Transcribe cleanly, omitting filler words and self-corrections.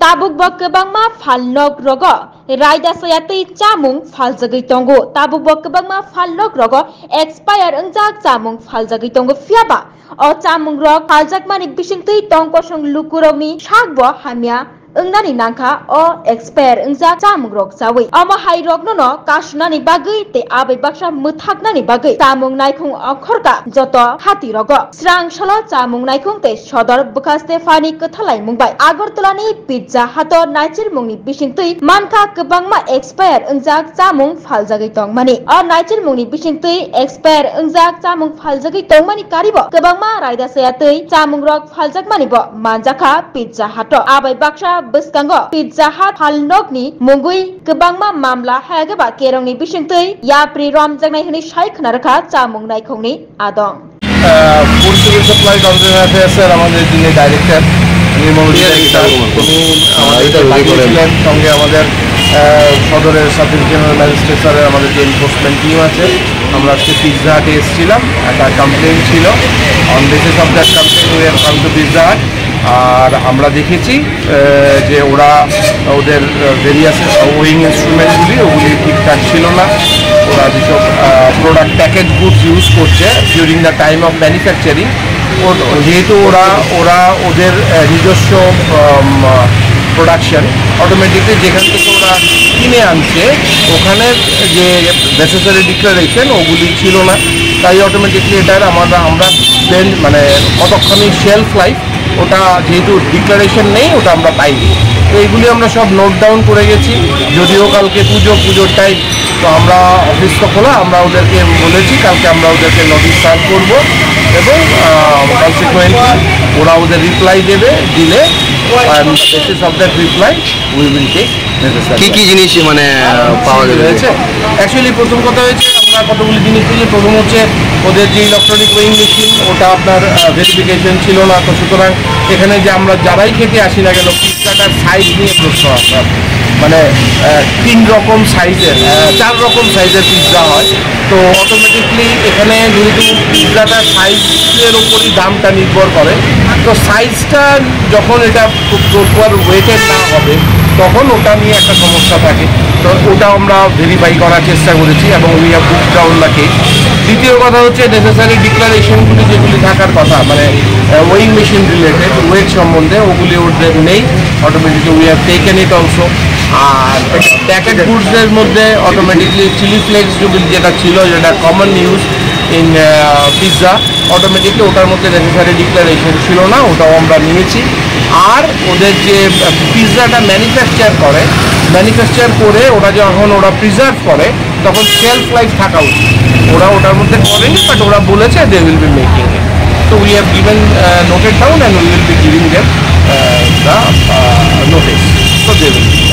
Tabuk bo kwbangma phalnog rogo raida sayatui chamung phaljagui tongo tabuk bo kwbangma phalnog rogo expire ungjak chamung phaljagui tongo phiaba o chamung rok phaljakmani bisingtui tongkosong lukurokni sakbo hamya ungnani nangkha o expire ungjak chamung rok chawi amo hai rok no kasnani bagui te abai baksa muthaknani bagui chamung naikhung okhorka joto hati rogo srang solo chamung naikhung te sodor buka Stefani Kathalai mungbai Agartalani Pizza Hut naicir mungni bisingtui mankha kwbangma expire ungjak chamung phaljagui tongmani o naicir mungni bisingtui expire ungjak chamung phaljagui tongmani karibo kwbangma raida sayatui chamung rok phaljakmani bo manjaka Pizza Hut abai baksa bwskango Pizza Hut phalnokni mungui kwbangma mamla hayagaba kerongni bisingtui yapri romjaknai hini saikna rakha chamung naikhungni adong food civil supply control অ্যাফেয়ার্সের আমাদের যিনি director সঙ্গে আমাদের সদরের sub divisional ম্যাজিস্ট্রেটের আমাদের যে enforcement team আছে আমরা আজকে পিৎজা হাটে এসেছিলাম একটা কমপ্লেন ছিল on basis of that complain we have come to Pizza Hut আর আমরা দেখেছি যে ওরা ওদের ভেরিয়াস ওয়িং ইনস্ট্রুমেন্টগুলি ওগুলি ঠিকঠাক ছিল না ওরা যেসব প্রোডাক্ট প্যাকেজ গুডস ইউজ করছে during the time of manufacturing যেহেতু ওরা ওদের নিজস্ব প্রোডাকশন অটোমেটিকলি যেখান থেকে ওরা কিনে আনছে ওখানের যে নেসেসারি ডিক্লারেশন ওগুলি ছিল না তাই অটোমেটিকলি এটার আমরা মানে কতক্ষণই শেলফ লাইফ ওটা যেহেতু ডিক্লারেশন নেই ওটা আমরা পাইনি তো এইগুলি আমরা সব নোট ডাউন করে গেছি যদিও কালকে পুজোর টাইম তো আমরা অফিস তো খোলা আমরা ওদেরকে বলেছি কালকে আমরা ওদেরকে নোটিশ সার্ভ করবো এবং কনসিকুয়েন্টলি ওরা ওদের রিপ্লাই দিলে basis of that reply we will take necessary কি জিনিস মানে পাওয়া গেছে অ্যাকচুয়ালি প্রথম কথা হয়েছে আমরা কতগুলি জিনিস পেয়েছি প্রথম হচ্ছে ওদের যে ইলেকট্রনিক ওয়িং মেশিন ওটা আপনার ভেরিফিকেশন ছিল না তো সুতরাং এখানে যে আমরা যারাই খেতে আসি না কেন পিৎজাটার সাইজ নিয়ে প্রশ্ন আপনার মানে 3 রকম সাইজের 4 রকম সাইজের পিৎজা হয় তো অটোমেটিকলি এখানে যেহেতু পিৎজাটার সাইজের উপরই দামটা নির্ভর করে তো সাইজটা যখন এটা প্রপার ওয়েটের না হবে তখন ওটা নিয়ে একটা সমস্যা থাকে তো ওটা আমরা ভেরিফাই করার চেষ্টা করেছি এবং we have book down the case দ্বিতীয় কথা হচ্ছে নেসেসারি ডিক্লারেশনগুলি যেগুলি থাকার কথা মানে ওয়িং মেশিন রিলেটেড ওয়েট সম্বন্ধে ওগুলি ওদের নেই automatically we have taken it also আর প্যাকেট ফুডসের মধ্যে অটোমেটিকলি চিলি ফ্লেক্স যেটা ছিল যেটা common use in pizza automatically ওটার মধ্যে নেসেসারি ডিক্লারেশন ছিল না ওটাও আমরা নিয়েছি আর ওদের যে পিৎজাটা ম্যানুফ্যাকচার করে ওরা যখন ওরা প্রিজার্ভ করে তখন শেলফ লাইফ থাকা উচিত ওরা ওটার মধ্যে করেনি বাট ওরা বলেছে they will be making it তো we have given noted down and we will be giving them the notice তো দে উইল